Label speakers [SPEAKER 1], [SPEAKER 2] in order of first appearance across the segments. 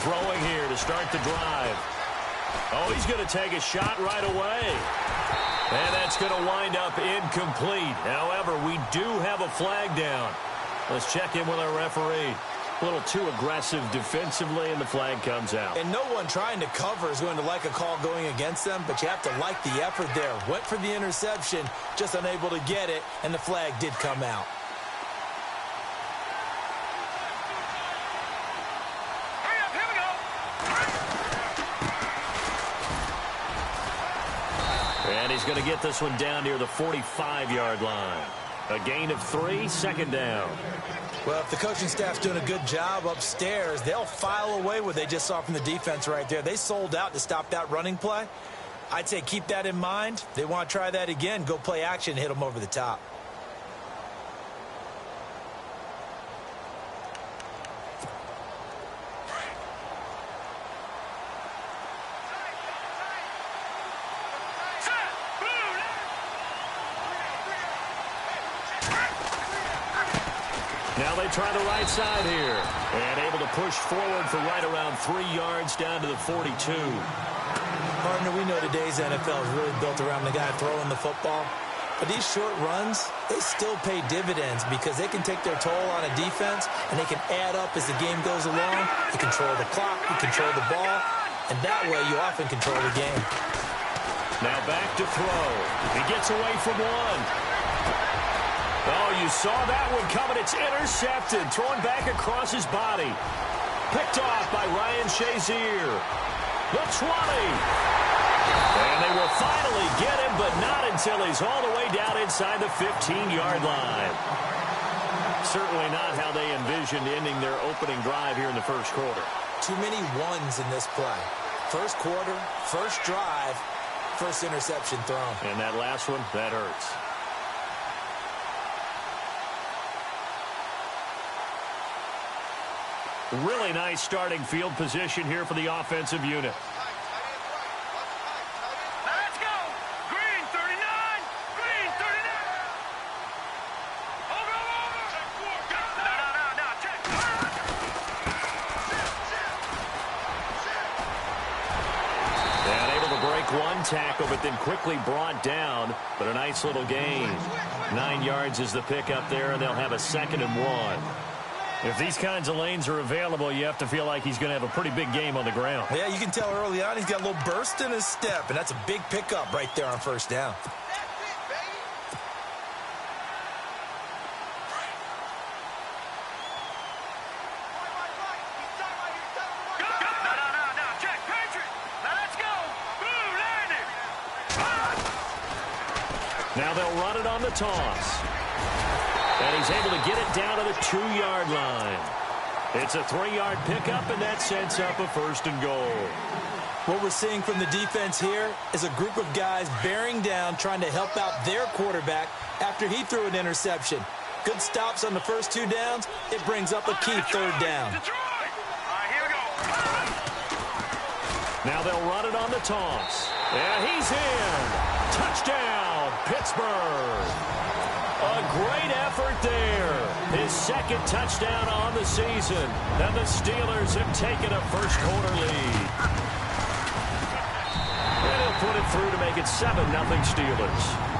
[SPEAKER 1] throwing here to start the drive. Oh, he's going to take a shot right away. And that's going to wind up incomplete. However, we do have a flag down. Let's check in with our referee. A little too aggressive defensively, and the flag comes out.
[SPEAKER 2] And no one trying to cover is going to like a call going against them, but you have to like the effort there. Went for the interception, just unable to get it, and the flag did come out.
[SPEAKER 1] And he's going to get this one down near the 45-yard line. A gain of 3, second down.
[SPEAKER 2] Well, if the coaching staff's doing a good job upstairs, they'll file away what they just saw from the defense right there. They sold out to stop that running play. I'd say keep that in mind. If they want to try that again, go play action, hit them over the top.
[SPEAKER 1] Now they try the right side here. And able to push forward for right around 3 yards down to the 42.
[SPEAKER 2] Partner, we know today's NFL is really built around the guy throwing the football. But these short runs, they still pay dividends because they can take their toll on a defense and they can add up as the game goes along. You control the clock, you control the ball, and that way you often control the game.
[SPEAKER 1] Now back to throw. He gets away from one. Oh, you saw that one coming. It's intercepted. Thrown back across his body. Picked off by Ryan Shazier. The 20. And they will finally get him, but not until he's all the way down inside the 15-yard line. Certainly not how they envisioned ending their opening drive here in the first quarter.
[SPEAKER 2] Too many ones in this play. First quarter, first drive, first interception thrown.
[SPEAKER 1] And that last one, that hurts. Really nice starting field position here for the offensive unit.
[SPEAKER 3] Let's go! Green 39! Green 39! Over! No, check.
[SPEAKER 1] And able to break one tackle, but then quickly brought down. But a nice little gain. 9 yards is the pickup there, and they'll have a 2nd and 1. If these kinds of lanes are available, you have to feel like he's going to have a pretty big game on the ground.
[SPEAKER 2] Yeah, you can tell early on he's got a little burst in his step, and that's a big pickup right there on first down.
[SPEAKER 3] Check, Patriot! Let's go! Boom, landing!
[SPEAKER 1] Now they'll run it on the toss. And he's able to get it down to the 2-yard line. It's a 3-yard pickup, and that sets up a 1st and goal.
[SPEAKER 2] What we're seeing from the defense here is a group of guys bearing down, trying to help out their quarterback after he threw an interception. Good stops on the first 2 downs. It brings up a key 3rd down.
[SPEAKER 3] Detroit! All right, here we go.
[SPEAKER 1] Now they'll run it on the toss. And he's in. Touchdown, Pittsburgh. A great effort there. His 2nd touchdown on the season. And the Steelers have taken a first-quarter lead. And he'll put it through to make it 7-0 Steelers.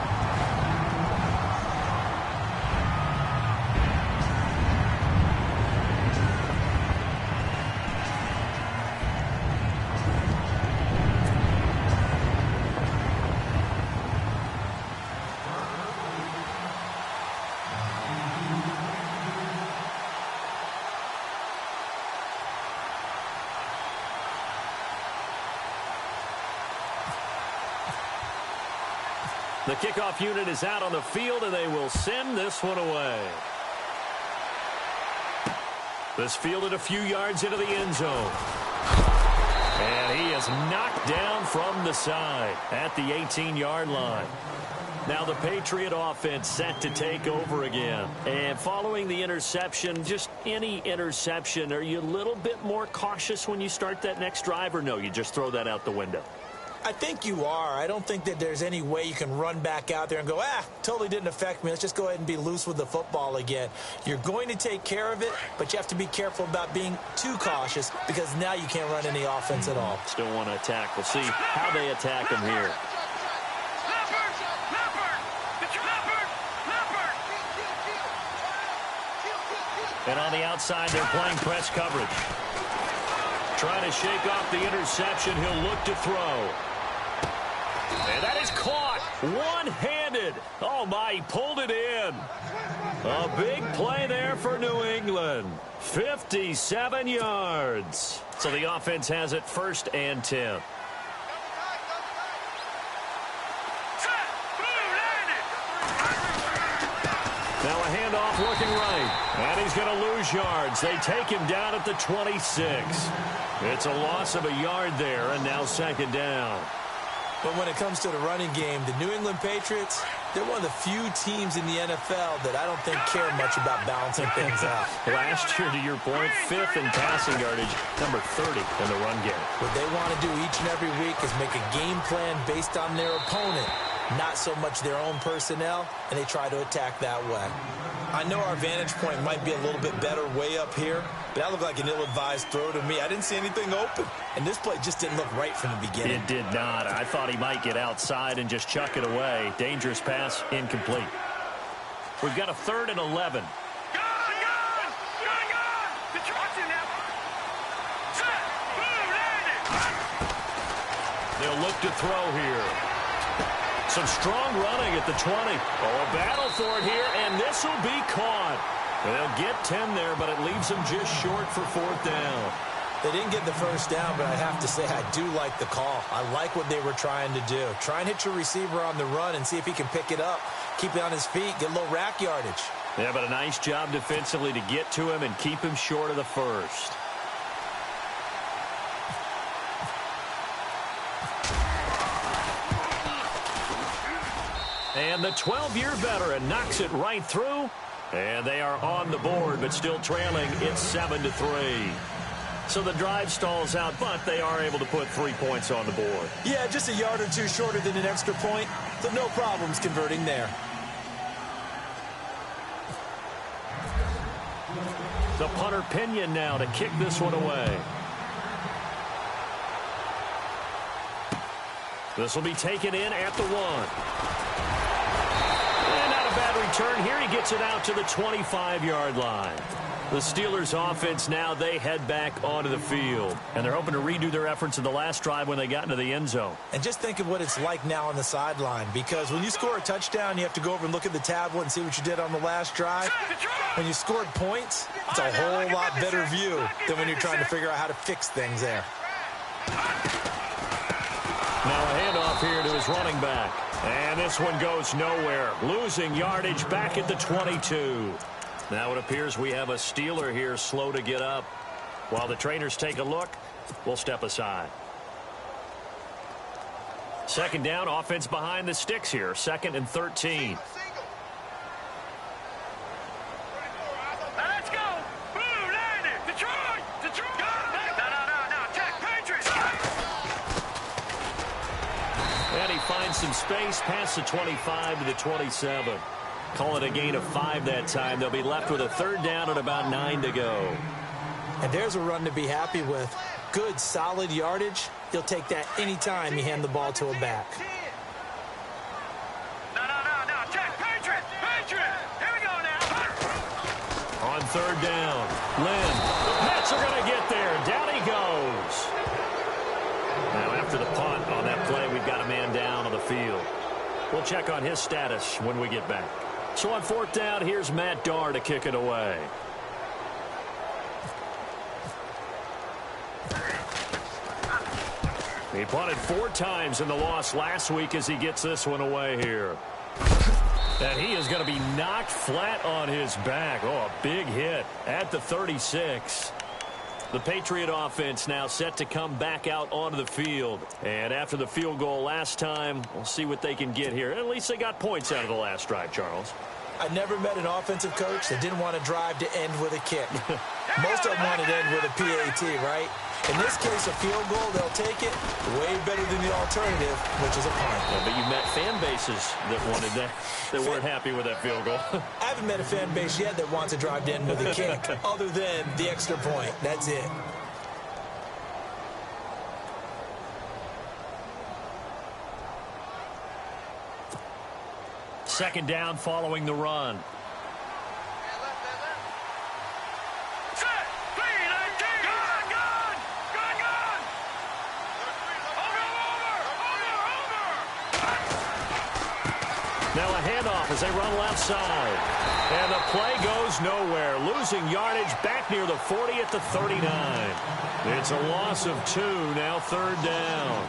[SPEAKER 1] The kickoff unit is out on the field, and they will send this one away. This fielded a few yards into the end zone. And he is knocked down from the side at the 18-yard line. Now the Patriot offense set to take over again. And following the interception, just any interception, are you a little bit more cautious when you start that next drive, or no, you just throw that out the window?
[SPEAKER 2] I think you are. I don't think that there's any way you can run back out there and go, totally didn't affect me. Let's just go ahead and be loose with the football again. You're going to take care of it, but you have to be careful about being too cautious because now you can't run any offense at all.
[SPEAKER 1] Still want to attack. We'll see how they attack him here. And on the outside, they're playing press coverage. Trying to shake off the interception. He'll look to throw. And that is caught one-handed. Oh, my, he pulled it in. A big play there for New England. 57 yards. So the offense has it 1st and 10. Now a handoff working right. And he's going to lose yards. They take him down at the 26. It's a loss of a yard there, and now 2nd down.
[SPEAKER 2] But when it comes to the running game, the New England Patriots, they're one of the few teams in the NFL that I don't think care much about balancing things out.
[SPEAKER 1] Last year, to your point, 5th in passing yardage, number 30 in the run game.
[SPEAKER 2] What they want to do each and every week is make a game plan based on their opponent, not so much their own personnel, and they try to attack that way. I know our vantage point might be a little bit better way up here, but that looked like an ill-advised throw to me. I didn't see anything open, and this play just didn't look right from the beginning.
[SPEAKER 1] It did not. I thought he might get outside and just chuck it away. Dangerous pass, incomplete. We've got a 3rd and 11. They'll look to throw here. Some strong running at the 20. Oh, a battle for it here, and this will be caught. They'll get 10 there, but it leaves them just short for 4th down.
[SPEAKER 2] They didn't get the 1st down, but I have to say I do like the call. I like what they were trying to do. Try and hit your receiver on the run and see if he can pick it up. Keep it on his feet, get a little rack yardage.
[SPEAKER 1] Yeah, but a nice job defensively to get to him and keep him short of the 1st. And the 12-year veteran knocks it right through. And they are on the board, but still trailing. It's 7-3. So the drive stalls out, but they are able to put 3 points on the board.
[SPEAKER 2] Yeah, just a yard or two shorter than an extra point, so no problems converting there.
[SPEAKER 1] The punter Pinion now to kick this one away. This will be taken in at the 1. Bad return here. He gets it out to the 25-yard line. The Steelers offense now, they head back onto the field. And they're hoping to redo their efforts in the last drive when they got into the end zone.
[SPEAKER 2] And just think of what it's like now on the sideline, because when you score a touchdown, you have to go over and look at the tablet and see what you did on the last drive. When you scored points, it's a whole lot better view than when you're trying to figure out how to fix things there.
[SPEAKER 1] Now a handoff here to his running back. And this one goes nowhere. Losing yardage back at the 22. Now it appears we have a Steeler here slow to get up. While the trainers take a look, we'll step aside. 2nd down, offense behind the sticks here. 2nd and 13.
[SPEAKER 3] Let's go! Blue landed! Detroit! Detroit! No, attack Patriots!
[SPEAKER 1] And he finds some space past the 25 to the 27. Call it a gain of 5 that time. They'll be left with a 3rd down and about 9 to go.
[SPEAKER 2] And there's a run to be happy with. Good, solid yardage. He'll take that anytime you hand the ball to a back.
[SPEAKER 3] No, attack Patriots! Patriots! Here we go now!
[SPEAKER 1] On 3rd down, Lynn. The Pats are going to get there. Down he goes. Now after the punt on that play, we've got a man down on the field. We'll check on his status when we get back. So on 4th down, here's Matt Darr to kick it away. He punted 4 times in the loss last week as he gets this one away here. And he is going to be knocked flat on his back. Oh, a big hit at the 36. The Patriot offense now set to come back out onto the field. And after the field goal last time, we'll see what they can get here. At least they got points out of the last drive, Charles.
[SPEAKER 2] I never met an offensive coach that didn't want to drive to end with a kick. Most of them want it in with a PAT, right? In this case, a field goal, they'll take it way better than the alternative, which is a punt.
[SPEAKER 1] Yeah, but you met fan bases that wanted that, that weren't happy with that field goal.
[SPEAKER 2] I haven't met a fan base yet that wants to drive in with a kick, other than the extra point. That's it.
[SPEAKER 1] Second down following the run. Now a handoff as they run left side. And the play goes nowhere. Losing yardage back near the 40 at the 39. It's a loss of 2, now third down.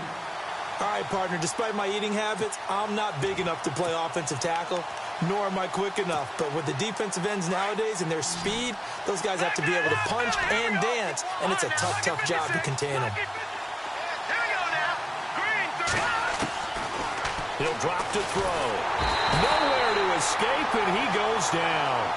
[SPEAKER 2] All right, partner, despite my eating habits, I'm not big enough to play offensive tackle, nor am I quick enough. But with the defensive ends nowadays and their speed, those guys have to be able to punch and dance, and it's a tough, tough job to contain them.
[SPEAKER 1] He'll drop to throw. Nowhere to escape, and he goes down.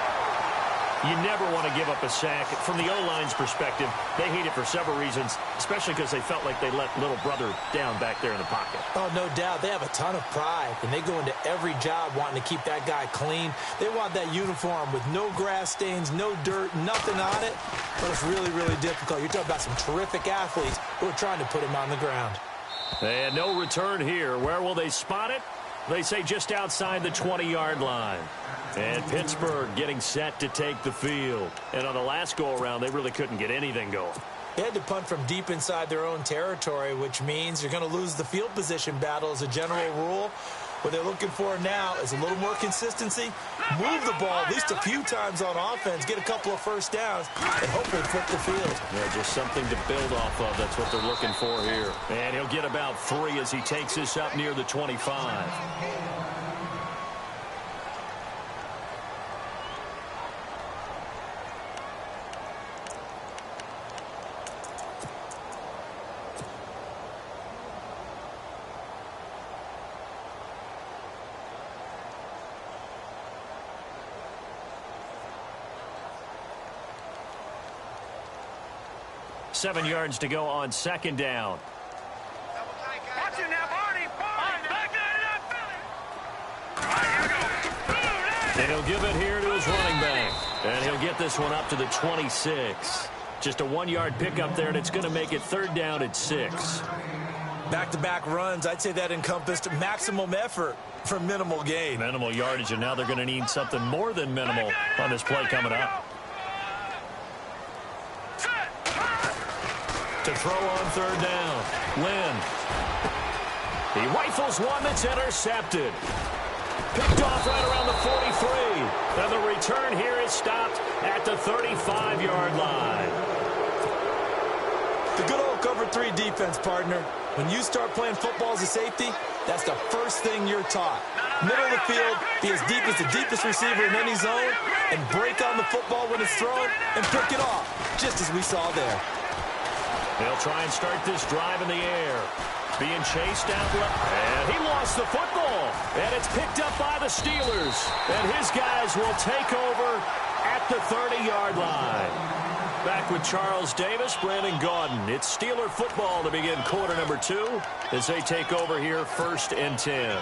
[SPEAKER 1] You never want to give up a sack. From the O-line's perspective, they hate it for several reasons, especially because they felt like they let little brother down back there in the pocket.
[SPEAKER 2] Oh, no doubt. They have a ton of pride, and they go into every job wanting to keep that guy clean. They want that uniform with no grass stains, no dirt, nothing on it. But it's really, really difficult. You're talking about some terrific athletes who are trying to put him on the ground.
[SPEAKER 1] And no return here. Where will they spot it? They say just outside the 20-yard line. And Pittsburgh getting set to take the field. And on the last go-around, they really couldn't get anything going.
[SPEAKER 2] They had to punt from deep inside their own territory, which means you're going to lose the field position battle as a general rule. What they're looking for now is a little more consistency, move the ball at least a few times on offense, get a couple of first downs, and hopefully flip the field.
[SPEAKER 1] Yeah, just something to build off of. That's what they're looking for here. And he'll get about 3 as he takes this up near the 25. Seven yards to go on second down.
[SPEAKER 3] Watch it now, Barney. Back
[SPEAKER 1] And he'll give it here to his running back. And he'll get this one up to the 26. Just a 1-yard pickup there, and it's going to make it third down at 6.
[SPEAKER 2] Back-to-back runs, I'd say that encompassed maximum effort for minimal gain.
[SPEAKER 1] Minimal yardage, and now they're going to need something more than minimal on this play coming up. To throw on third down. Lynn. He rifles one that's intercepted. Picked off right around the 43. And the return here is stopped at the 35-yard line.
[SPEAKER 2] The good old cover 3 defense, partner. When you start playing football as a safety, that's the first thing you're taught. Middle of the field, be as deep as the deepest receiver in any zone, and break on the football when it's thrown and pick it off, just as we saw there.
[SPEAKER 1] They'll try and start this drive in the air. Being chased out left. And he lost the football. And it's picked up by the Steelers. And his guys will take over at the 30-yard line. Back with Charles Davis, Brandon Gaudin. It's Steeler football to begin quarter number 2 as they take over here 1st and 10.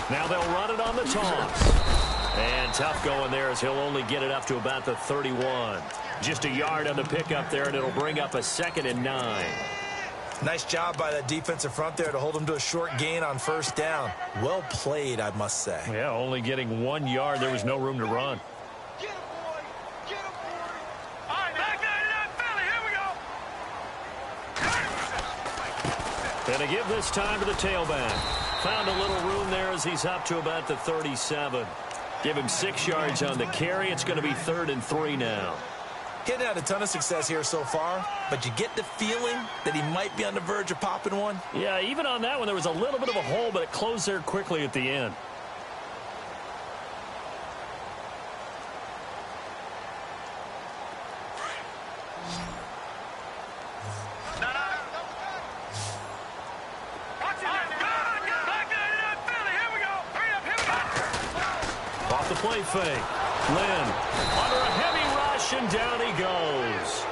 [SPEAKER 1] Now they'll run it on the toss. And tough going there as he'll only get it up to about the 31. Just a yard on the pickup there, and it'll bring up a 2nd and 9.
[SPEAKER 2] Nice job by that defensive front there to hold him to a short gain on first down. Well played, I must say.
[SPEAKER 1] Yeah, only getting 1 yard. There was no room to run.
[SPEAKER 3] Get him, boy. Get him, boy. All right, back there to that Philly. Here we go.
[SPEAKER 1] And to give this time to the tailback. Found a little room there as he's up to about the 37. Give him 6 yards on the carry. It's going to be 3rd and 3 now.
[SPEAKER 2] Getting had a ton of success here so far, but you get the feeling that he might be on the verge of popping one.
[SPEAKER 1] Yeah, even on that one, there was a little bit of a hole, but it closed there quickly at the end. off the play fake. Lynn under a heavy rush, and down he goes.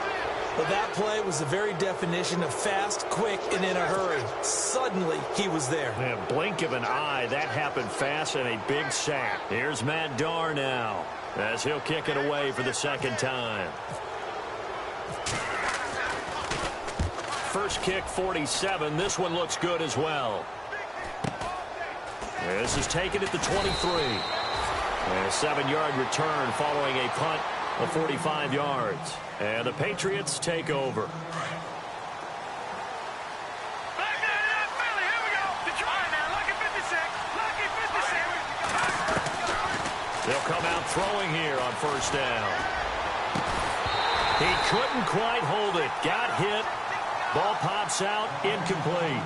[SPEAKER 2] Well, that play was the very definition of fast, quick, and in a hurry. Suddenly, he was there.
[SPEAKER 1] In a blink of an eye, that happened fast, and a big sack. Here's Matt Darr now, as he'll kick it away for the second time. First kick, 47. This one looks good as well. This is taken at the 23. A 7-yard return following a punt of 45 yards. And the Patriots take over. They'll come out throwing here on first down. He couldn't quite hold it. Got hit. Ball pops out. Incomplete.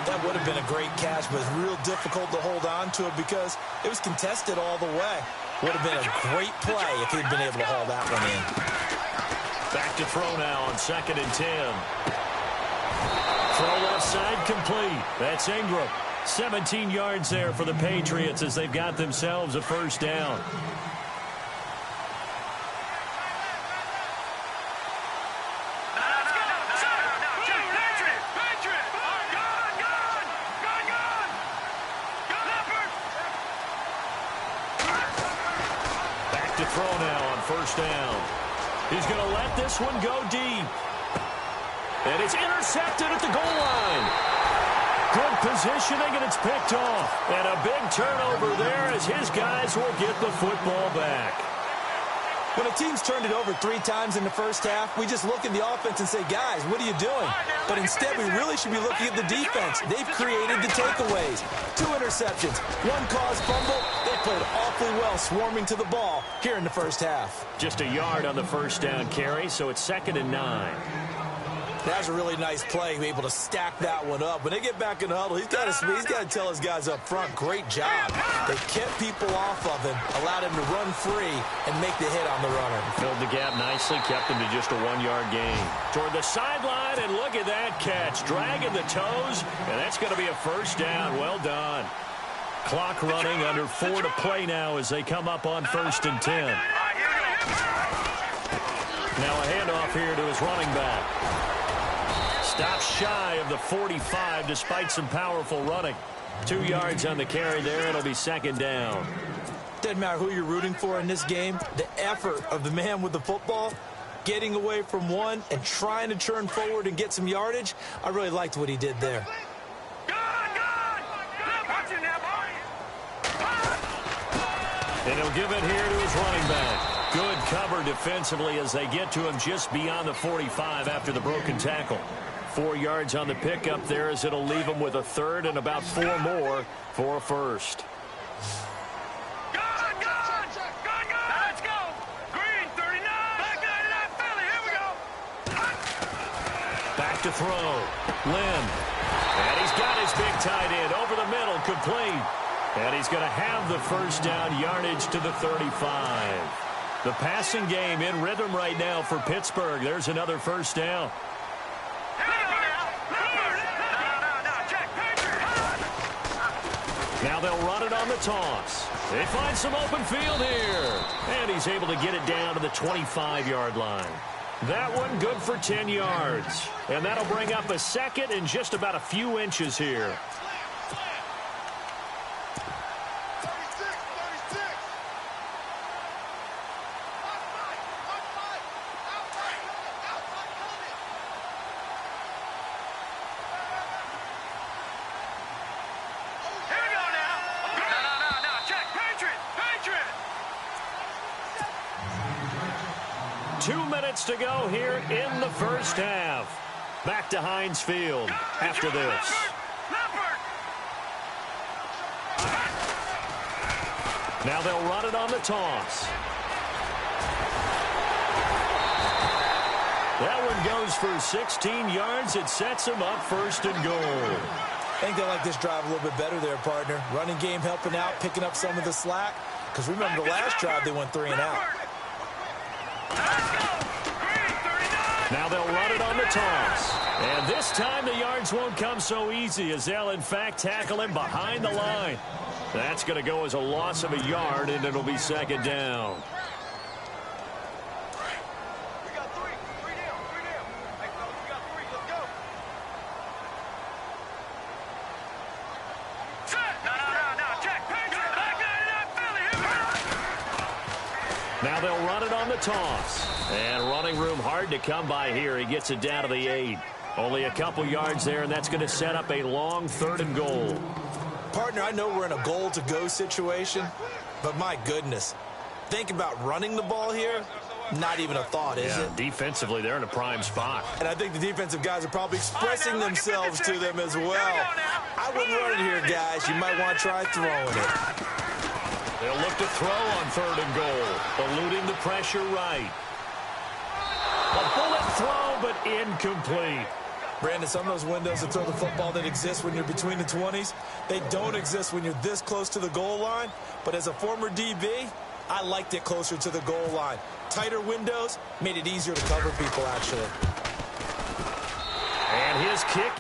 [SPEAKER 2] That would have been a great catch, but it's real difficult to hold on to it because it was contested all the way. Would have been a great play if he'd been able to haul that one in.
[SPEAKER 1] Back to throw now on 2nd and 10. Throw left side complete. That's Ingram. 17 yards there for the Patriots as they've got themselves a first down. To throw now on first down. He's going to let this one go deep. And it's intercepted at the goal line. Good positioning, and it's picked off. And a big turnover there as his guys will get the football back.
[SPEAKER 2] When a team's turned it over 3 times in the first half, we just look at the offense and say, guys, what are you doing? But instead, we really should be looking at the defense. They've created the takeaways. 2 interceptions, 1 caused fumble. They played awfully well swarming to the ball here in the first half.
[SPEAKER 1] Just a yard on the first down carry, so it's 2nd and 9.
[SPEAKER 2] That was a really nice play, able to stack that one up. When they get back in the huddle, he's got to tell his guys up front, great job. They kept people off of him, allowed him to run free and make the hit on the runner.
[SPEAKER 1] Filled the gap nicely, kept him to just a 1-yard gain. Toward the sideline, and look at that catch. Dragging the toes, and that's going to be a first down. Well done. Clock running, under 4 to play now as they come up on 1st and 10. Now a handoff here to his running back. Stops shy of the 45 despite some powerful running. 2 yards on the carry there. It'll be 2nd down.
[SPEAKER 2] Doesn't matter who you're rooting for in this game. The effort of the man with the football, getting away from one and trying to turn forward and get some yardage, I really liked what he did there.
[SPEAKER 1] And he'll give it here to his running back. Good cover defensively as they get to him just beyond the 45 after the broken tackle. 4 yards on the pickup there as it'll leave him with a 3rd and about 4 more for a first.
[SPEAKER 3] Let's go. Green, 39. Back 99, Philly. Here we go.
[SPEAKER 1] Back to throw. Lynn. And he's got his big tight end over the middle, complete. And he's going to have the first down, yardage to the 35. The passing game in rhythm right now for Pittsburgh. There's another first down. Now they'll run it on the toss. They find some open field here. And he's able to get it down to the 25-yard line. That one good for 10 yards. And that'll bring up a 2nd and just about a few inches here. To go here in the first half. Back to Heinz Field after this. Now they'll run it on the toss. That one goes for 16 yards. It sets them up 1st and goal.
[SPEAKER 2] I think they like this drive a little bit better there, partner. Running game helping out, picking up some of the slack. Because remember the last drive they went 3 and out.
[SPEAKER 1] Now they'll run it on the toss. And this time the yards won't come so easy as they'll, in fact, tackle him behind the line. That's going to go as a loss of a yard, and it'll be second down.
[SPEAKER 3] We got three. Three down. Hey, fellas, we got three. Let's go. Set. No. Check. Patriot. Back nine, Philly. Here we go.
[SPEAKER 1] Now they'll run it on the toss. And running room hard to come by here. He gets it down to the 8. Only a couple yards there, and that's going to set up a long 3rd and goal.
[SPEAKER 2] Partner, I know we're in a goal-to-go situation, but my goodness, think about running the ball here. Not even a thought, is it?
[SPEAKER 1] Defensively, they're in a prime spot.
[SPEAKER 2] And I think the defensive guys are probably expressing themselves to them as well. I wouldn't run it here, guys. You might want to try throwing it.
[SPEAKER 1] They'll look to throw on 3rd and goal, eluding the pressure right. A bullet throw, but incomplete.
[SPEAKER 2] Brandon, some of those windows to throw the football that exist when you're between the 20s, they don't exist when you're this close to the goal line. But as a former DB, I liked it closer to the goal line. Tighter windows made it easier to cover people, actually.
[SPEAKER 1] And his kick.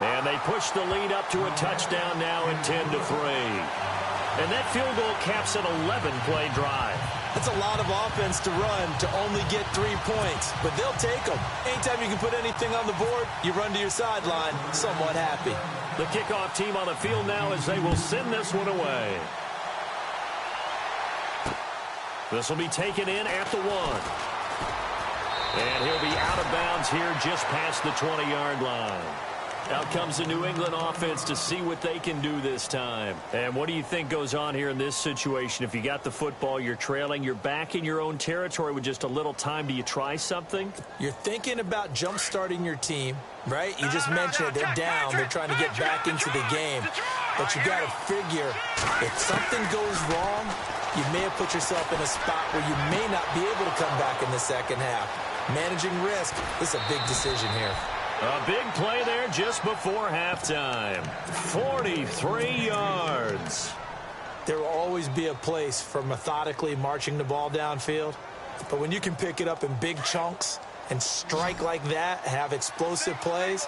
[SPEAKER 1] And they push the lead up to a touchdown now at 10-3. And that field goal caps an 11-play drive.
[SPEAKER 2] That's a lot of offense to run to only get 3 points, but they'll take them. Anytime you can put anything on the board, you run to your sideline somewhat happy.
[SPEAKER 1] The kickoff team on the field now as they will send this one away. This will be taken in at the 1. And he'll be out of bounds here just past the 20-yard line. Out comes the New England offense to see what they can do this time. And what do you think goes on here in this situation? If you got the football, you're trailing, you're back in your own territory with just a little time. Do you try something?
[SPEAKER 2] You're thinking about jump-starting your team, right? You just mentioned it. They're down. They're trying to get back into the game. But you got to figure if something goes wrong, you may have put yourself in a spot where you may not be able to come back in the second half. Managing risk is a big decision here.
[SPEAKER 1] A big play there just before halftime. 43 yards.
[SPEAKER 2] There will always be a place for methodically marching the ball downfield. But when you can pick it up in big chunks and strike like that, have explosive plays,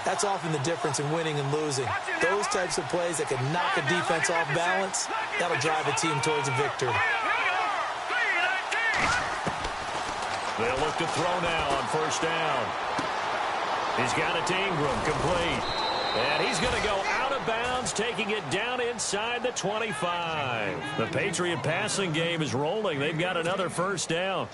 [SPEAKER 2] that's often the difference in winning and losing. Those types of plays that can knock a defense off balance, that'll drive a team towards a victory.
[SPEAKER 1] They'll look to throw now on 1st down. He's got it to Ingram, complete. And he's going to go out of bounds, taking it down inside the 25. The Patriot passing game is rolling. They've got another 1st down.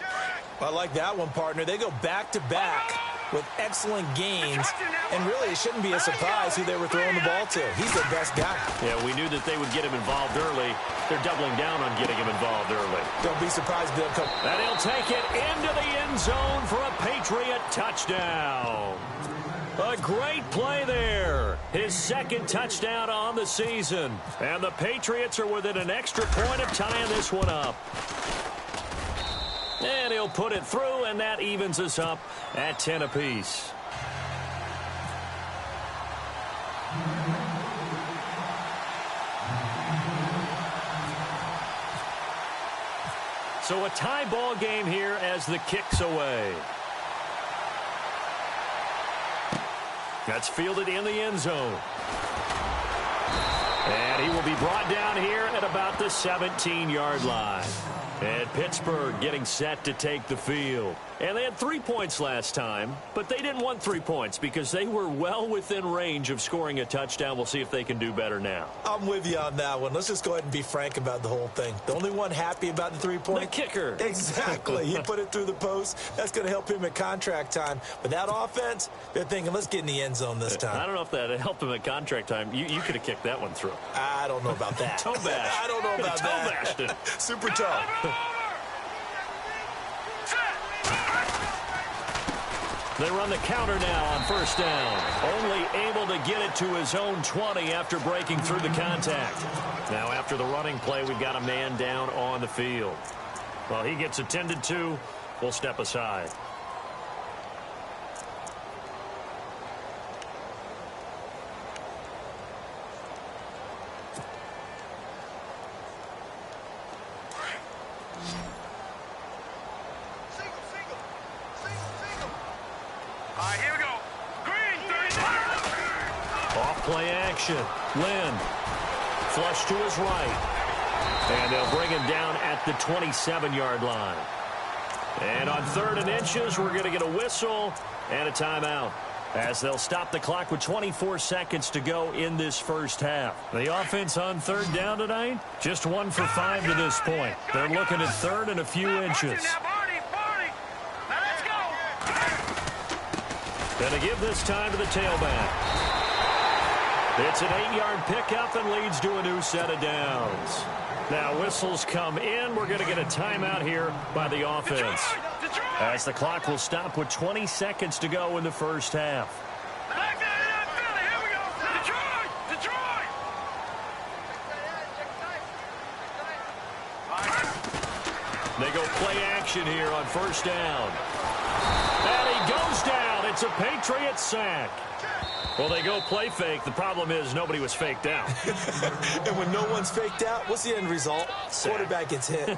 [SPEAKER 2] I like that one, partner. They go back-to-back with excellent gains, and really it shouldn't be a surprise who they were throwing the ball to. He's their best guy.
[SPEAKER 1] Yeah, we knew that they would get him involved early. They're doubling down on getting him involved early.
[SPEAKER 2] Don't be surprised if they'll come.
[SPEAKER 1] And he'll take it into the end zone for a Patriot touchdown. A great play there. His 2nd touchdown on the season. And the Patriots are within an extra point of tying this one up. And he'll put it through, and that evens us up at 10 apiece. So a tie ball game here as the kick's away. That's fielded in the end zone. And he will be brought down here at about the 17-yard line. And Pittsburgh getting set to take the field. And they had 3 points last time, but they didn't want 3 points because they were well within range of scoring a touchdown. We'll see if they can do better now.
[SPEAKER 2] I'm with you on that one. Let's just go ahead and be frank about the whole thing. The only one happy about the 3 points?
[SPEAKER 1] The kicker.
[SPEAKER 2] Exactly. He put it through the post. That's going to help him at contract time. But that offense, they're thinking, let's get in the end zone this time.
[SPEAKER 1] I don't know if that helped him at contract time. You could have kicked that one through.
[SPEAKER 2] I don't know about that.
[SPEAKER 1] Toe bash.
[SPEAKER 2] I don't know about that.
[SPEAKER 1] Toe bashed it.
[SPEAKER 2] Super toe.
[SPEAKER 1] They run the counter now on 1st down. Only able to get it to his own 20 after breaking through the contact. Now after the running play, we've got a man down on the field. Well, he gets attended to. We'll step aside. Play action. Lynn. Flush to his right. And they'll bring him down at the 27-yard line. And on 3rd and inches, we're going to get a whistle and a timeout, as they'll stop the clock with 24 seconds to go in this first half. The offense on 3rd down tonight, just 1 for 5 to this point. They're looking at 3rd and a few inches. Going to give this time to the tailback. It's an 8-yard pickup and leads to a new set of downs. Now whistles come in. We're going to get a timeout here by the offense, as the clock will stop with 20 seconds to go in the first half. They go play action here on 1st down. And he goes down. It's a Patriot sack. Well, they go play fake. The problem is nobody was faked out.
[SPEAKER 2] And when no one's faked out, what's the end result? Sack. Quarterback gets hit.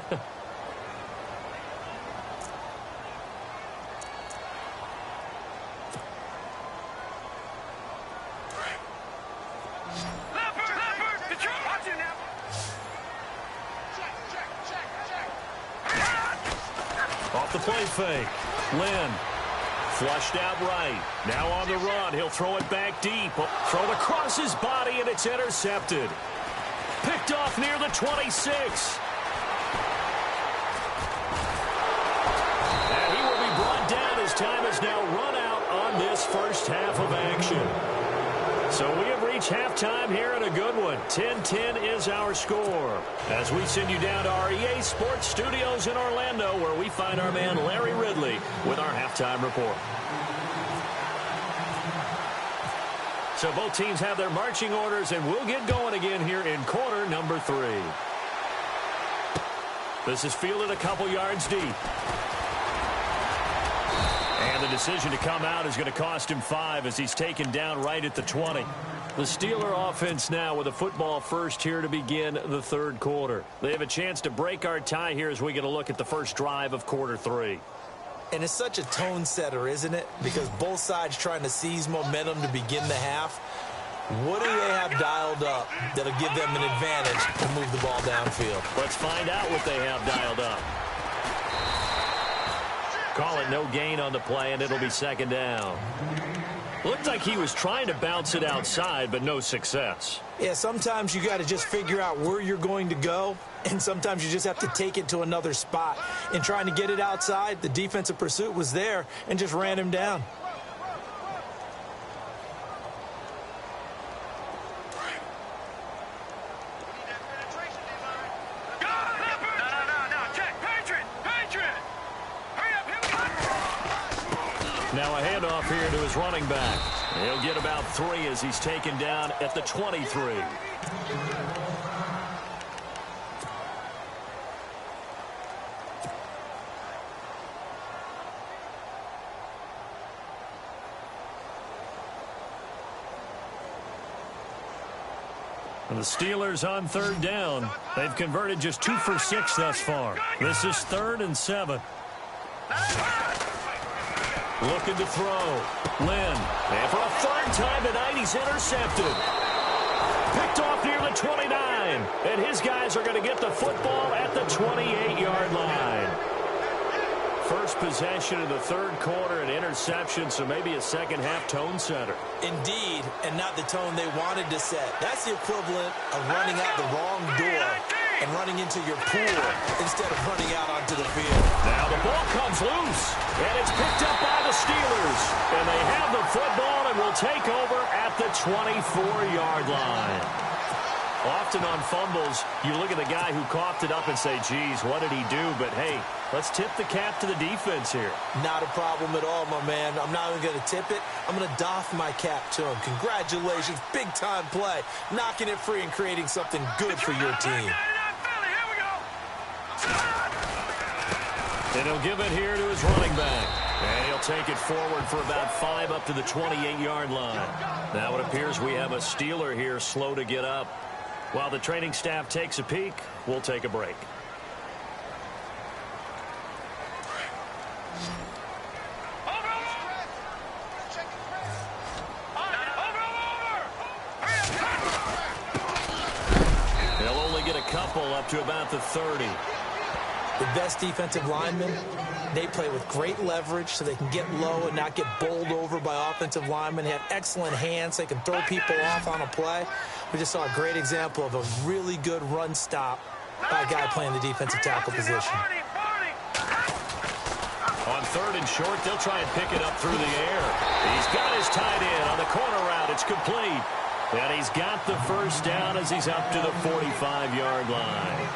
[SPEAKER 1] Off the play fake. Lynn. Flushed out right. Now on the run. He'll throw it back deep. Throw it across his body, and it's intercepted. Picked off near the 26. And he will be brought down. His time is now run out on this first half of action. So we have reached halftime here, and a good one. 10-10 is our score, as we send you down to our EA Sports Studios in Orlando, where we find our man Larry Ridley with our halftime report. So both teams have their marching orders, and we'll get going again here in quarter number 3. This is fielded a couple yards deep. And the decision to come out is going to cost him 5, as he's taken down right at the 20. The Steeler offense now with a football first here to begin the 3rd quarter. They have a chance to break our tie here as we get a look at the first drive of quarter 3.
[SPEAKER 2] And it's such a tone setter, isn't it? Because both sides trying to seize momentum to begin the half. What do they have dialed up that'll give them an advantage to move the ball downfield?
[SPEAKER 1] Let's find out what they have dialed up. Call it no gain on the play, and it'll be 2nd down. Looked like he was trying to bounce it outside, but no success.
[SPEAKER 2] Yeah, sometimes you got to just figure out where you're going to go, and sometimes you just have to take it to another spot. In trying to get it outside, the defensive pursuit was there and just ran him down.
[SPEAKER 1] Now a handoff here to his running back. He'll get about 3 as he's taken down at the 23. And the Steelers on 3rd down. They've converted just 2 for 6 thus far. This is 3rd and 7. Looking to throw. Lynn. And for a 3rd time tonight, he's intercepted. Picked off near the 29. And his guys are going to get the football at the 28-yard line. First possession of the 3rd quarter, an interception, so maybe a second-half tone setter.
[SPEAKER 2] Indeed, and not the tone they wanted to set. That's the equivalent of running out the wrong door and running into your pool instead of running out onto the field.
[SPEAKER 1] Now the ball comes loose, and it's picked up by the Steelers. And they have the football and will take over at the 24-yard line. Often on fumbles, you look at the guy who coughed it up and say, geez, what did he do? But, hey, let's tip the cap to the defense here.
[SPEAKER 2] Not a problem at all, my man. I'm not even going to tip it. I'm going to doff my cap to him. Congratulations. Big-time play. Knocking it free and creating something good for your team.
[SPEAKER 1] And he'll give it here to his running back. And he'll take it forward for about 5 up to the 28-yard line. Now it appears we have a Steeler here slow to get up. While the training staff takes a peek, we'll take a break. couple up to about the 30.
[SPEAKER 2] The best defensive linemen, they play with great leverage so they can get low and not get bowled over by offensive linemen. They have excellent hands. They can throw people off on a play. We just saw a great example of a really good run stop by a guy playing the defensive tackle position.
[SPEAKER 1] On 3rd and short, they'll try and pick it up through the air. He's got his tight end on the corner route. It's complete. And he's got the first down as he's up to the 45-yard line.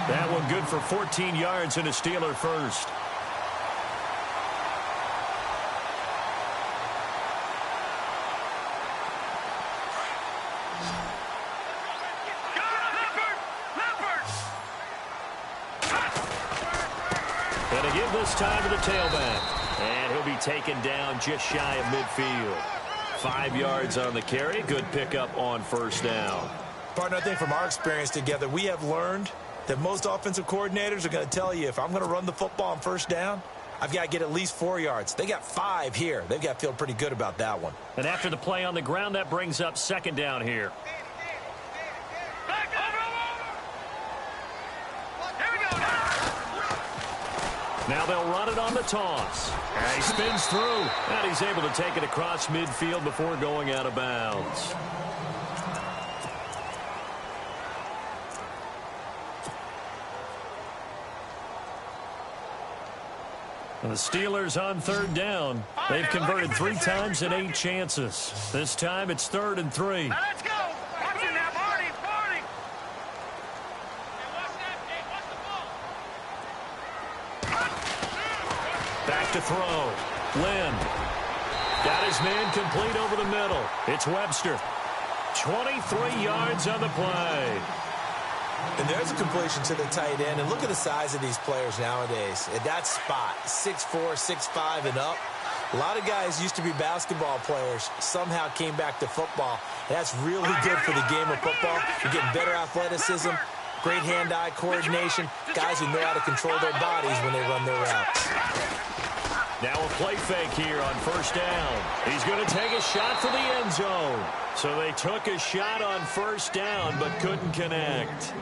[SPEAKER 1] That one good for 14 yards and a Steeler first. Going to give this time to the tailback. And he'll be taken down just shy of midfield. 5 yards on the carry. Good pickup on first down.
[SPEAKER 2] Partner, I think from our experience together, we have learned that most offensive coordinators are going to tell you, if I'm going to run the football on first down, I've got to get at least 4 yards. They got 5 here. They've got to feel pretty good about that one.
[SPEAKER 1] And after the play on the ground, that brings up 2nd down here. Now they'll run it on the toss. And he spins through. And he's able to take it across midfield before going out of bounds. And the Steelers on 3rd down. They've converted 3 times in 8 chances. This time it's 3rd and 3.
[SPEAKER 3] Now let's go. Watch it now, Barney.
[SPEAKER 1] Back to throw. Lynn. Got his man complete over the middle. It's Webster. 23 yards on the play.
[SPEAKER 2] And there's a completion to the tight end. And look at the size of these players nowadays. At that spot, 6'4", 6'5", and up. A lot of guys used to be basketball players, somehow came back to football. And that's really good for the game of football. You're getting better athleticism, great hand-eye coordination, guys who know how to control their bodies when they run their routes.
[SPEAKER 1] Now a play fake here on first down. He's going to take a shot for the end zone. So they took a shot on first down but couldn't connect.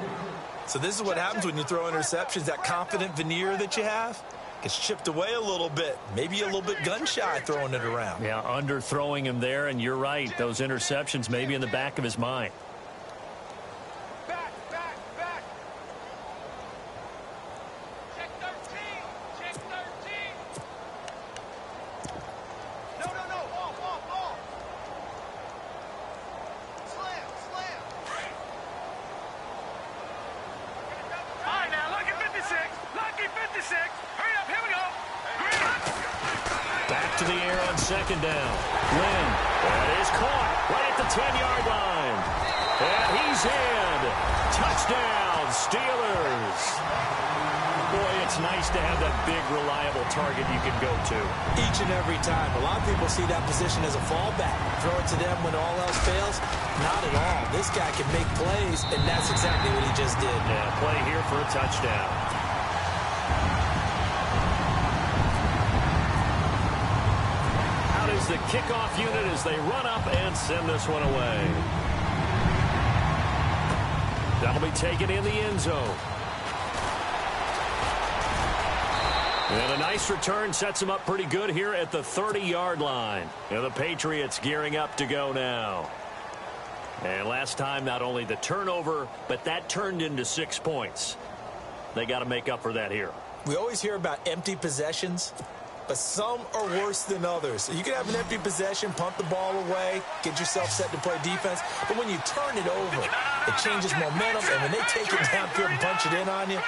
[SPEAKER 2] So this is what happens when you throw interceptions. That confident veneer that you have gets chipped away a little bit. Maybe a little bit gun-shy throwing it around.
[SPEAKER 1] Yeah, underthrowing him there, and you're right. Those interceptions may be in the back of his mind. To the air on 2nd down. Lynn, that is caught right at the 10-yard line. And he's in. Touchdown, Steelers. Boy, it's nice to have that big, reliable target you can go to.
[SPEAKER 2] Each and every time. A lot of people see that position as a fallback. Throw it to them when all else fails. Not at all. This guy can make plays, and that's exactly what he just did.
[SPEAKER 1] Yeah, play here for a touchdown. Is the kickoff unit as they run up and send this one away. That'll be taken in the end zone. And a nice return sets them up pretty good here at the 30-yard line. And the Patriots gearing up to go now. And last time, not only the turnover, but that turned into 6 points. They got to make up for that here.
[SPEAKER 2] We always hear about empty possessions, but some are worse than others. You can have an empty possession, punt the ball away, get yourself set to play defense. But when you turn it over, it changes momentum. And when they take it downfield and punch it in on you,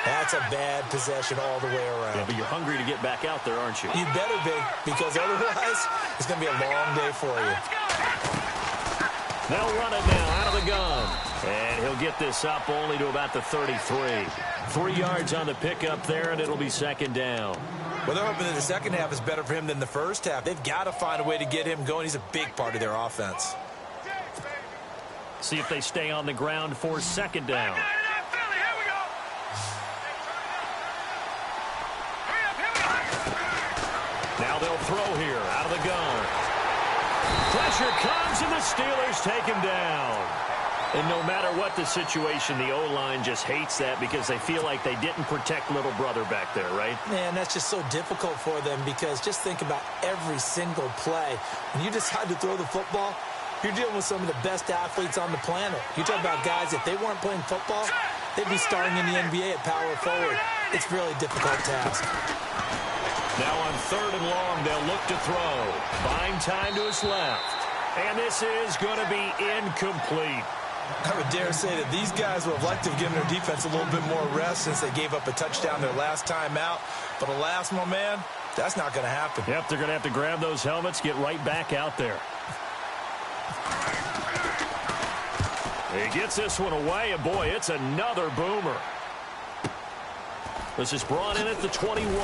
[SPEAKER 2] that's a bad possession all the way around.
[SPEAKER 1] Yeah, but you're hungry to get back out there, aren't you?
[SPEAKER 2] You better be, because otherwise it's going to be a long day for you.
[SPEAKER 1] They'll run it now out of the gun. And he'll get this up only to about the 33. 3 yards on the pickup there, and it'll be 2nd down.
[SPEAKER 2] Well, they're hoping that the second half is better for him than the first half. They've got to find a way to get him going. He's a big part of their offense.
[SPEAKER 1] See if they stay on the ground for 2nd down. Now they'll throw here out of the gun. Pressure comes, and the Steelers take him down. And no matter what the situation, the O-line just hates that because they feel like they didn't protect little brother back there, right?
[SPEAKER 2] Man, that's just so difficult for them because just think about every single play. When you decide to throw the football, you're dealing with some of the best athletes on the planet. You talk about guys, if they weren't playing football, they'd be starting in the NBA at power forward. It's really a difficult task.
[SPEAKER 1] Now on 3rd and long, they'll look to throw. Buying time to his left. And this is going to be incomplete.
[SPEAKER 2] I would dare say that these guys would have liked to have given their defense a little bit more rest since they gave up a touchdown their last time out. But alas, my man, that's not going to happen.
[SPEAKER 1] Yep, they're going to have to grab those helmets, get right back out there. He gets this one away, and boy, it's another boomer. This is brought in at the 21.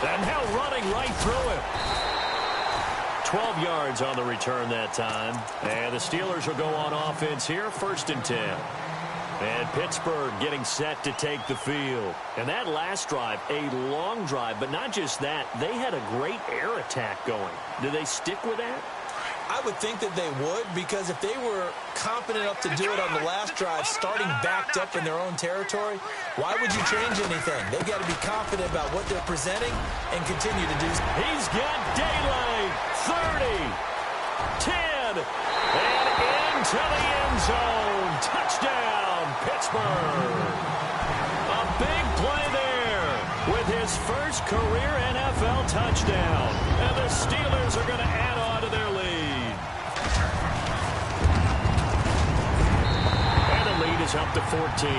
[SPEAKER 1] And now running right through him. 12 yards on the return that time. And the Steelers will go on offense here, 1st and 10. And Pittsburgh getting set to take the field. And that last drive, a long drive, but not just that. They had a great air attack going. Do they stick with that?
[SPEAKER 2] I would think that they would, because if they were confident enough to do it on the last drive, starting backed up in their own territory, why would you change anything? They've got to be confident about what they're presenting and continue to do so.
[SPEAKER 1] He's got daylight. 30, 10, and into the end zone. Touchdown, Pittsburgh. A big play there with his first career NFL touchdown. And the Steelers are going to add on to their lead. And the lead is up to 14.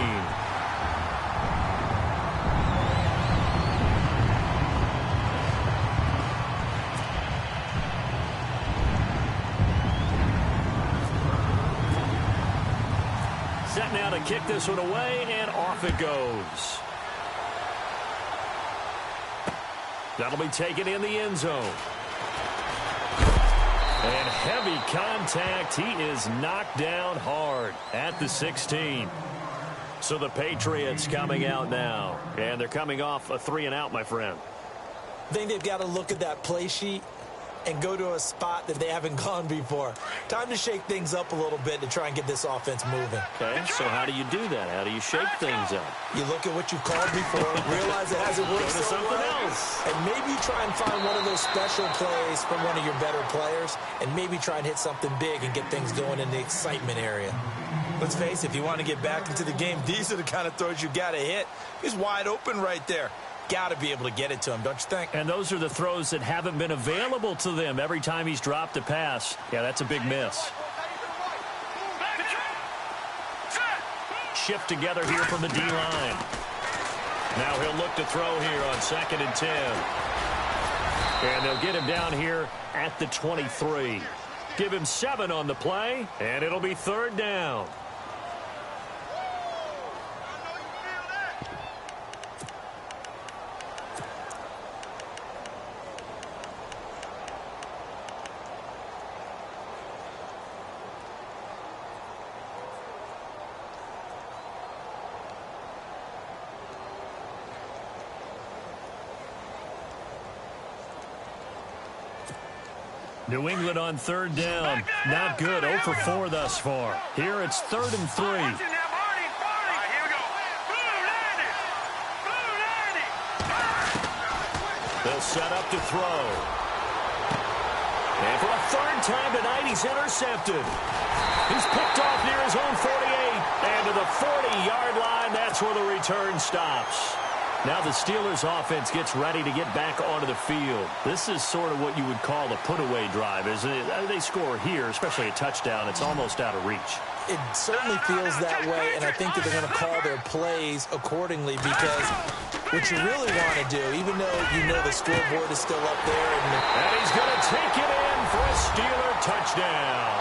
[SPEAKER 1] Set now to kick this one away, and off it goes. That'll be taken in the end zone. And heavy contact. He is knocked down hard at the 16. So the Patriots coming out now. And they're coming off a 3-and-out, my friend.
[SPEAKER 2] I think they've got to look at that play sheet and go to a spot that they haven't gone before. Time to shake things up a little bit to try and get this offense moving.
[SPEAKER 1] Okay, so how do you do that? How do you shake things up?
[SPEAKER 2] You look at what you've called before, realize it hasn't worked
[SPEAKER 1] Go to
[SPEAKER 2] so
[SPEAKER 1] something
[SPEAKER 2] well,
[SPEAKER 1] else.
[SPEAKER 2] and maybe try and find one of those special plays from one of your better players, and maybe try and hit something big and get things going in the excitement area. Let's face it, if you want to get back into the game, these are the kind of throws you got to hit. He's wide open right there. Got to be able to get it to him, don't you think?
[SPEAKER 1] And those are the throws that haven't been available to them every time he's dropped a pass. Yeah, that's a big miss. Shift together here from the D-line. Now he'll look to throw here on 2nd and 10. And they'll get him down here at the 23. Give him 7 on the play, and it'll be 3rd down. New England on 3rd down. Not good. 0 for 4 thus far. Here it's 3rd and 3.
[SPEAKER 3] Here we go.
[SPEAKER 1] They'll set up to throw. And for a 3rd time tonight, he's intercepted. He's picked off near his own 48. And to the 40-yard line, that's where the return stops. Now the Steelers offense gets ready to get back onto the field. This is sort of what you would call the put-away drive, isn't it? They score here, especially a touchdown. It's almost out of reach.
[SPEAKER 2] It certainly feels that way, and I think that they're going to call their plays accordingly, because what you really want to do, even though you know the scoreboard is still up there.
[SPEAKER 1] And he's going to take it in for a Steeler touchdown.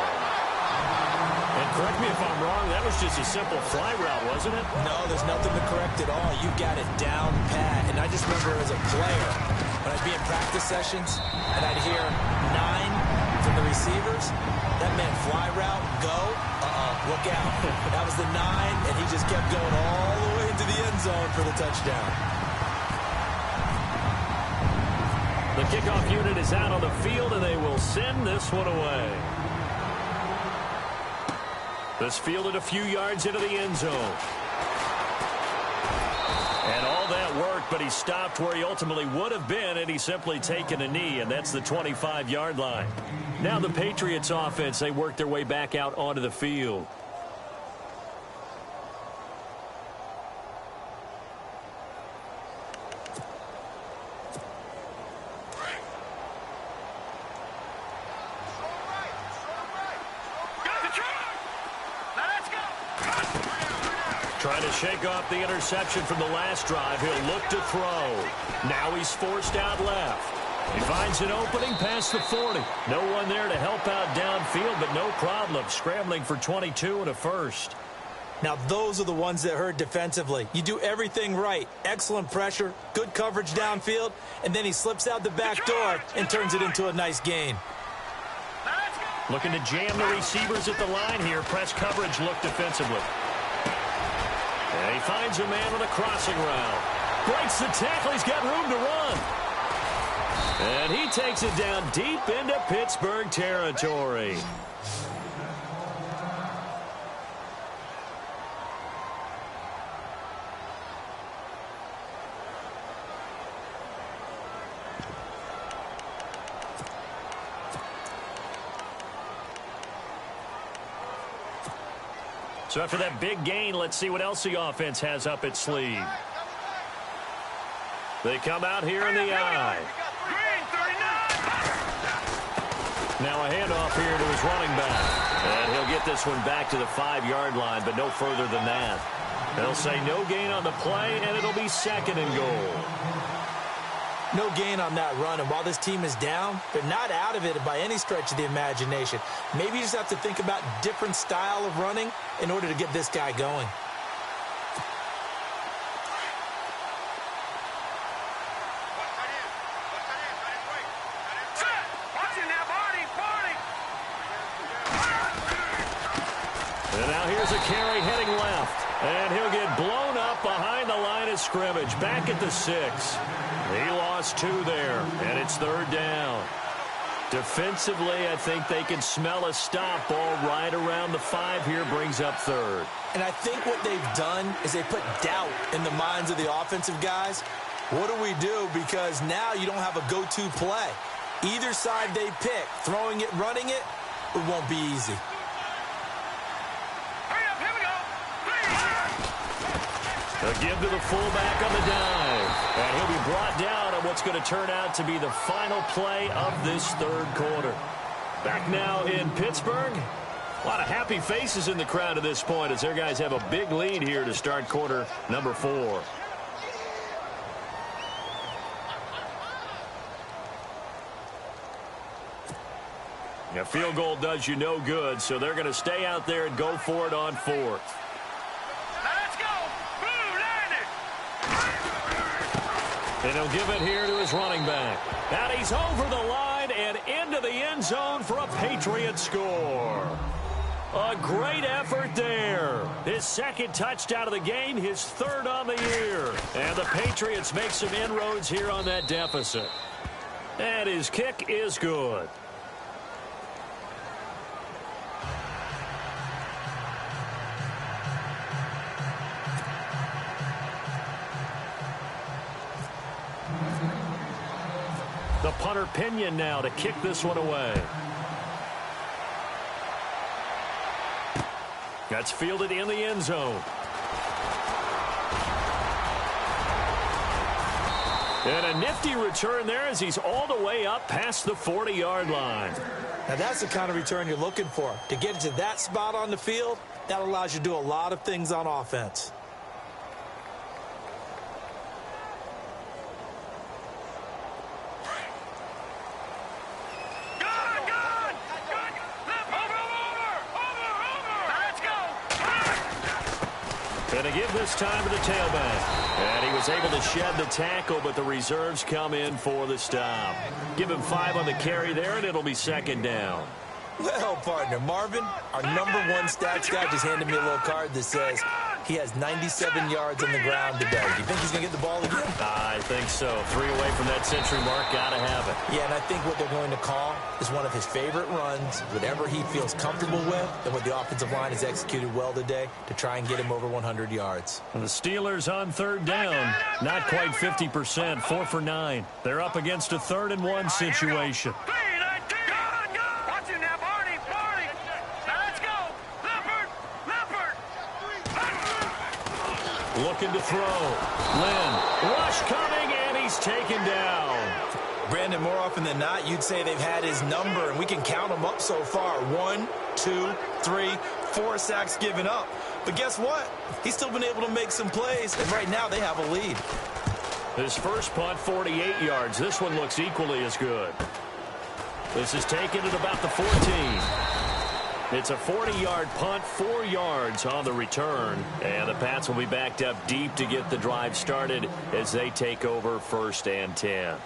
[SPEAKER 1] And correct me if I'm wrong, that was just a simple fly route, wasn't it?
[SPEAKER 2] No, there's nothing to correct at all. You've got it down pat. And I just remember as a player, when I'd be in practice sessions, and I'd hear 9 from the receivers, that meant fly route, go, look out. That was the 9, and he just kept going all the way into the end zone for the touchdown.
[SPEAKER 1] The kickoff unit is out on the field, and they will send this one away. This fielded a few yards into the end zone. And all that worked, but he stopped where he ultimately would have been, and he's simply taken a knee, and that's the 25-yard line. Now the Patriots offense, they work their way back out onto the field. Trying to shake off the interception from the last drive. He'll look to throw. Now he's forced out left. He finds an opening past the 40. No one there to help out downfield, but no problem scrambling for 22 and a first.
[SPEAKER 2] Now those are the ones that hurt defensively. You do everything right. Excellent pressure, good coverage downfield, and then he slips out the back door and turns it into a nice gain.
[SPEAKER 1] Looking to jam the receivers at the line here. Press coverage look defensively. And he finds a man on a crossing route. Breaks the tackle. He's got room to run. And he takes it down deep into Pittsburgh territory. So after that big gain, let's see what else the offense has up its sleeve. They come out here in the eye. Now a handoff here to his running back. And he'll get this one back to the 5-yard line, but no further than that. They'll say no gain on the play, and it'll be 2nd and goal.
[SPEAKER 2] No gain on that run, and while this team is down, they're not out of it by any stretch of the imagination. Maybe you just have to think about different style of running in order to get this guy going.
[SPEAKER 1] And now here's a carry heading left. And he'll get blown up behind the line of scrimmage. Back at the 6. He lost 2 there, and it's 3rd down. Defensively, I think they can smell a stop ball right around the 5 here, brings up 3rd.
[SPEAKER 2] And I think what they've done is they put doubt in the minds of the offensive guys. What do we do? Because now you don't have a go-to play. Either side they pick, throwing it, running it, it won't be easy.
[SPEAKER 1] A give to the fullback on the dive. And he'll be brought down on what's going to turn out to be the final play of this 3rd quarter. Back now in Pittsburgh. A lot of happy faces in the crowd at this point as their guys have a big lead here to start quarter number 4. A field goal does you no good, so they're going to stay out there and go for it on 4th. And he'll give it here to his running back. And he's over the line and into the end zone for a Patriot score. A great effort there. His 2nd touchdown of the game, his 3rd on the year. And the Patriots make some inroads here on that deficit. And his kick is good. The punter Pinion now to kick this one away. That's fielded in the end zone. And a nifty return there as he's all the way up past the 40-yard line.
[SPEAKER 2] Now that's the kind of return you're looking for. To get to that spot on the field, that allows you to do a lot of things on offense.
[SPEAKER 1] And to give this time to the tailback. And he was able to shed the tackle, but the reserves come in for the stop. Give him 5 on the carry there, and it'll be 2nd down.
[SPEAKER 2] Well, partner, Marvin, our #1 stats guy just handed me a little card that says He has 97 yards on the ground today. Do you think he's going to get the ball again?
[SPEAKER 1] I think so. 3 away from that century mark. Got to have it.
[SPEAKER 2] Yeah, and I think what they're going to call is one of his favorite runs, whatever he feels comfortable with, and what the offensive line has executed well today to try and get him over 100 yards.
[SPEAKER 1] And the Steelers on 3rd down. Not quite 50%. 4 for 9. They're up against a 3rd and 1 situation. Looking to throw. Lynn. Rush coming, and he's taken down.
[SPEAKER 2] Brandon, more often than not, you'd say they've had his number, and we can count them up so far. 1, 2, 3, 4 sacks given up. But guess what? He's still been able to make some plays, and right now they have a lead.
[SPEAKER 1] His first punt, 48 yards. This one looks equally as good. This is taken at about the 14. It's a 40-yard punt, 4 yards on the return. And the Pats will be backed up deep to get the drive started as they take over 1st and 10.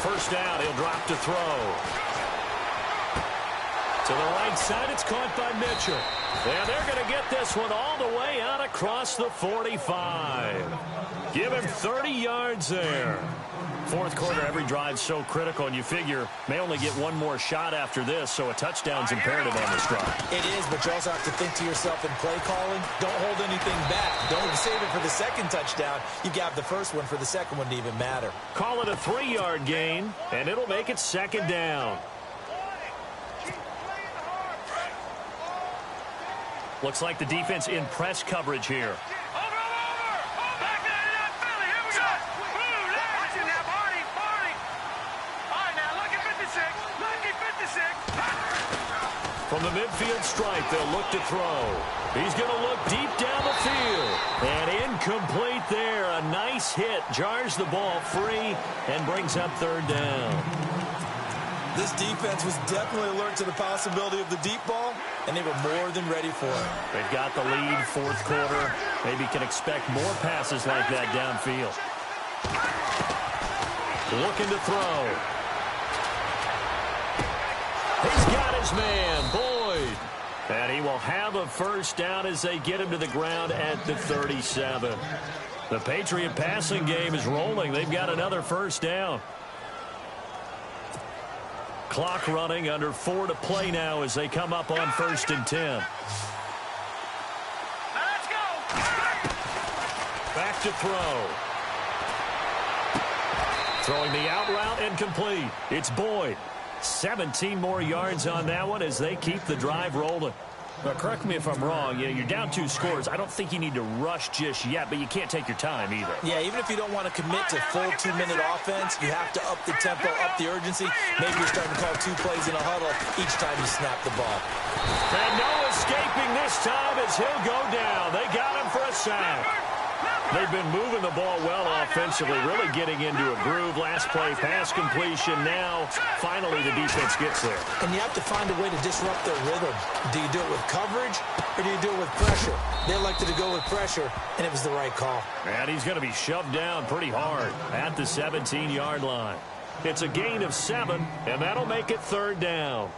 [SPEAKER 1] First down, he'll drop to throw. To the right side, it's caught by Mitchell. And they're going to get this one all the way out across the 45. Give him 30 yards there. 4th quarter, every drive's so critical, and you figure may only get one more shot after this, so a touchdown's imperative on this drive.
[SPEAKER 2] It is, but you also have to think to yourself in play calling, don't hold anything back. Don't save it for the 2nd touchdown. You got the first one for the 2nd one to even matter.
[SPEAKER 1] Call it a 3-yard gain, and it'll make it 2nd down. Looks like the defense in press coverage here. From the midfield stripe, they'll look to throw. He's going to look deep down the field. And incomplete there. A nice hit. Jars the ball free and brings up 3rd down.
[SPEAKER 2] This defense was definitely alert to the possibility of the deep ball, and they were more than ready for it.
[SPEAKER 1] They've got the lead, 4th quarter. Maybe can expect more passes like that downfield. Looking to throw. He's got his man, Boyd. And he will have a 1st down as they get him to the ground at the 37. The Patriot passing game is rolling. They've got another 1st down. Clock running, under 4 to play now as they come up on 1st and 10.
[SPEAKER 3] Let's go.
[SPEAKER 1] Back to throw. Throwing the out route and complete. It's Boyd. 17 more yards on that one as they keep the drive rolling. Now, correct me if I'm wrong. You're down 2 scores. I don't think you need to rush just yet, but you can't take your time either.
[SPEAKER 2] Yeah, even if you don't want to commit to full 2-minute offense, you have to up the tempo, up the urgency. Maybe you're starting to call 2 plays in a huddle each time you snap the ball.
[SPEAKER 1] And no escaping this time as he'll go down. They got him for a sack. They've been moving the ball well offensively, really getting into a groove. Last play, pass completion. Now, finally, the defense gets there.
[SPEAKER 2] And you have to find a way to disrupt their rhythm. Do you do it with coverage, or do you do it with pressure? They elected to go with pressure, and it was the right call.
[SPEAKER 1] And he's going to be shoved down pretty hard at the 17-yard line. It's a gain of 7, and that'll make it 3rd down.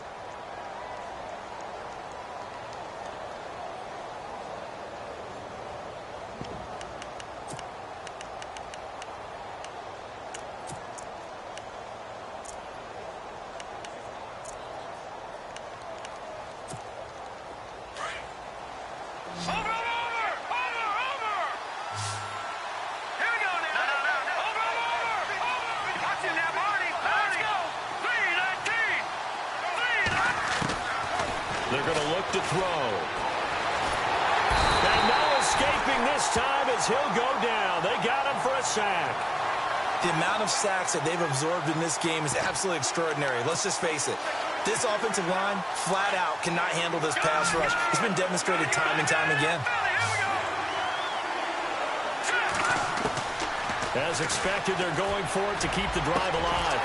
[SPEAKER 1] They're going to look to throw. And no escaping this time as he'll go down. They got him for a sack.
[SPEAKER 2] The amount of sacks that they've absorbed in this game is absolutely extraordinary. Let's just face it. This offensive line, flat out, cannot handle this pass rush. It's been demonstrated time and time again.
[SPEAKER 1] As expected, they're going for it to keep the drive alive.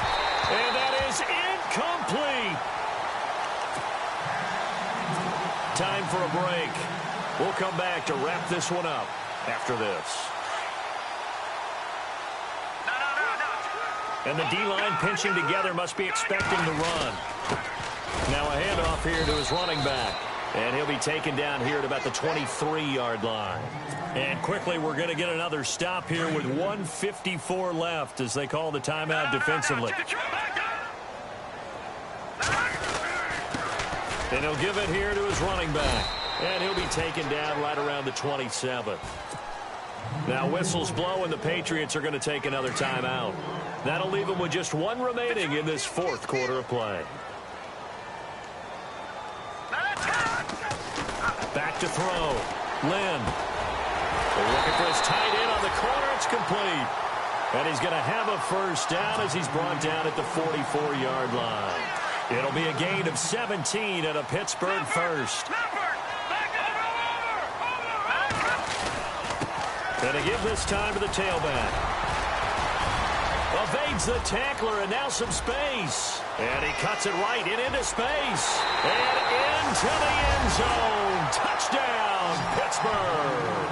[SPEAKER 1] And that is incomplete. Time for a break. We'll come back to wrap this one up after this. And the D-line pinching together must be expecting the run. Now a handoff here to his running back. And he'll be taken down here at about the 23-yard line. And quickly, we're going to get another stop here with 1:54 left as they call the timeout defensively. And he'll give it here to his running back. And he'll be taken down right around the 27. Now whistles blow, and the Patriots are going to take another timeout. That'll leave them with just one remaining in this fourth quarter of play. Back to throw. Lynn. They're looking for his tight end on the corner. It's complete. And he's going to have a first down as he's brought down at the 44-yard line. It'll be a gain of 17 and a Pittsburgh first. And to give this time to the tailback. Evades the tackler and now some space. And he cuts it right into space. And into the end zone. Touchdown, Pittsburgh.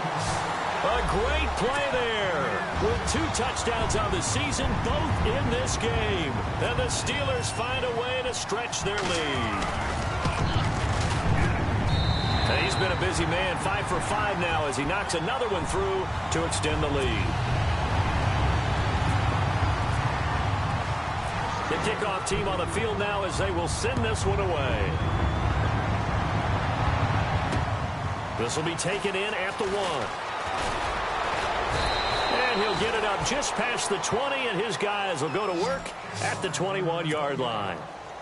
[SPEAKER 1] A great play there. With 2 touchdowns on the season, both in this game. And the Steelers find a way to stretch their lead. And he's been a busy man, 5 for 5 now as he knocks another one through to extend the lead. The kickoff team on the field now as they will send this one away. This will be taken in at the 1. And he'll get it up just past the 20, and his guys will go to work at the 21-yard line.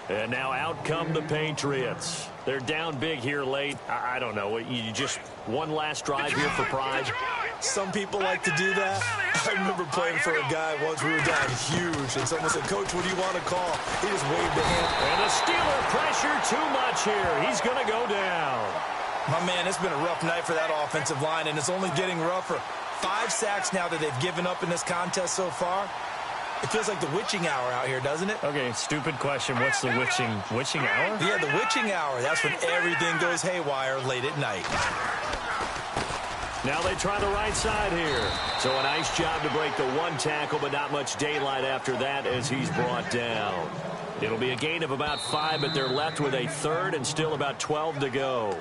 [SPEAKER 1] And now out come the Patriots. They're down big here late. I don't know. You just one last drive here for pride.
[SPEAKER 2] Some people like to do that. I remember playing for a guy once. We were down huge, and someone said, "Coach, what do you want to call?" He just waved a hand.
[SPEAKER 1] And the Steeler pressure too much here. He's going to go down.
[SPEAKER 2] My man, it's been a rough night for that offensive line, and it's only getting rougher. 5 sacks now that they've given up in this contest so far. It feels like the witching hour out here, doesn't it?
[SPEAKER 1] Okay, stupid question. What's the witching hour?
[SPEAKER 2] Yeah, the witching hour. That's when everything goes haywire late at night.
[SPEAKER 1] Now they try the right side here. So a nice job to break the 1 tackle, but not much daylight after that as he's brought down. It'll be a gain of about 5, but they're left with a 3rd and still about 12 to go.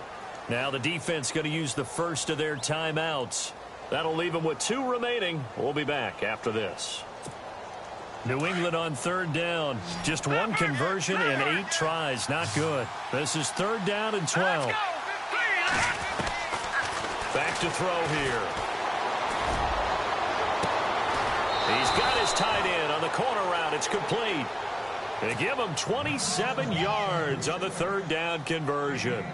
[SPEAKER 1] Now the defense going to use the first of their timeouts. That'll leave them with 2 remaining. We'll be back after this. New England on 3rd down. Just 1 conversion in 8 tries. Not good. This is 3rd down and 12. Back to throw here. He's got his tight end on the corner route. It's complete. They give him 27 yards on the 3rd down conversion.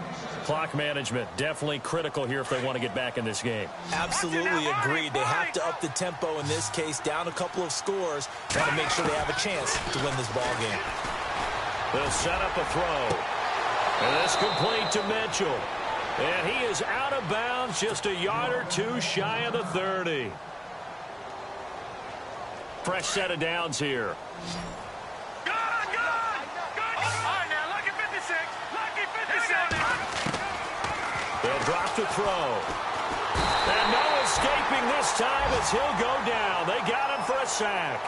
[SPEAKER 1] Clock management definitely critical here if they want to get back in this game.
[SPEAKER 2] Absolutely agreed. They have to up the tempo in this case, down a couple of scores, want to make sure they have a chance to win this ball game.
[SPEAKER 1] They'll set up a throw. And that's complete to Mitchell. And he is out of bounds just a yard or 2 shy of the 30. Fresh set of downs here. They'll drop the throw. And no escaping this time as he'll go down. They got him for a sack.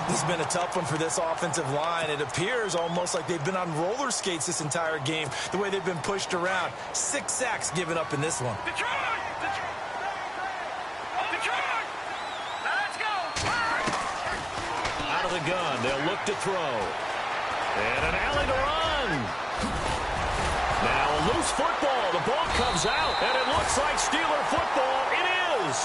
[SPEAKER 2] This has been a tough one for this offensive line. It appears almost like they've been on roller skates this entire game, the way they've been pushed around. 6 sacks given up in this one.
[SPEAKER 1] Out of the gun, they'll look to throw. And an alley to run. Now a loose football. The ball comes out, and it looks like Steeler football. It is.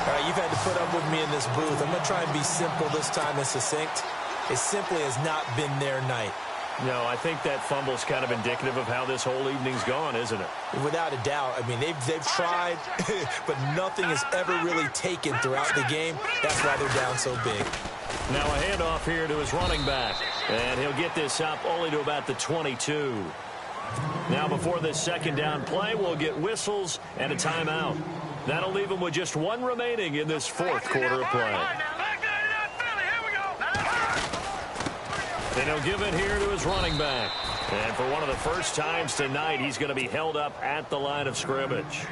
[SPEAKER 2] All right, you've had to put up with me in this booth. I'm going to try and be simple this time and succinct. It simply has not been their night.
[SPEAKER 1] No, I think that fumble's kind of indicative of how this whole evening's gone, isn't it?
[SPEAKER 2] Without a doubt. I mean, they've tried, but nothing has ever really taken throughout the game. That's why they're down so big.
[SPEAKER 1] Now a handoff here to his running back. And he'll get this up only to about the 22. Now before this 2nd down play, we'll get whistles and a timeout. That'll leave him with just one remaining in this fourth quarter of play. And he'll give it here to his running back. And for one of the first times tonight, he's going to be held up at the line of scrimmage.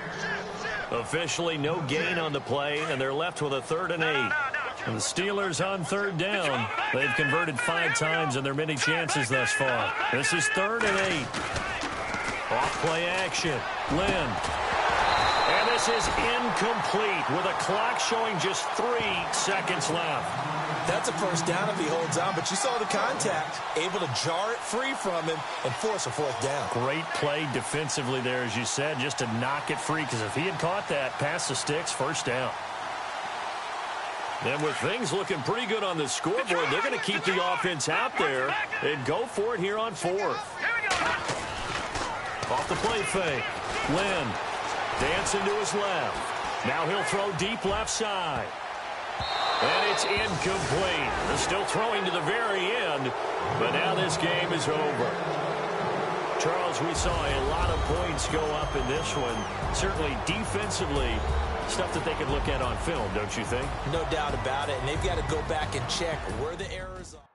[SPEAKER 1] Officially no gain on the play, and they're left with a 3rd and 8. And the Steelers on 3rd down. They've converted 5 times in their many chances thus far. This is 3rd and 8. Off play action. Lynn. And this is incomplete with a clock showing just 3 seconds left.
[SPEAKER 2] That's a first down if he holds on, but you saw the contact. Able to jar it free from him and force a 4th down.
[SPEAKER 1] Great play defensively there, as you said, just to knock it free, because if he had caught that, past the sticks, 1st down. And with things looking pretty good on the scoreboard, they're going to keep the offense out there and go for it here on 4th. Off the play fake. Lynn dancing to his left. Now he'll throw deep left side. And it's incomplete. They're still throwing to the very end, but now this game is over. Charles, we saw a lot of points go up in this one. Certainly defensively, stuff that they could look at on film, don't you think?
[SPEAKER 2] No doubt about it, and they've got to go back and check where the errors are.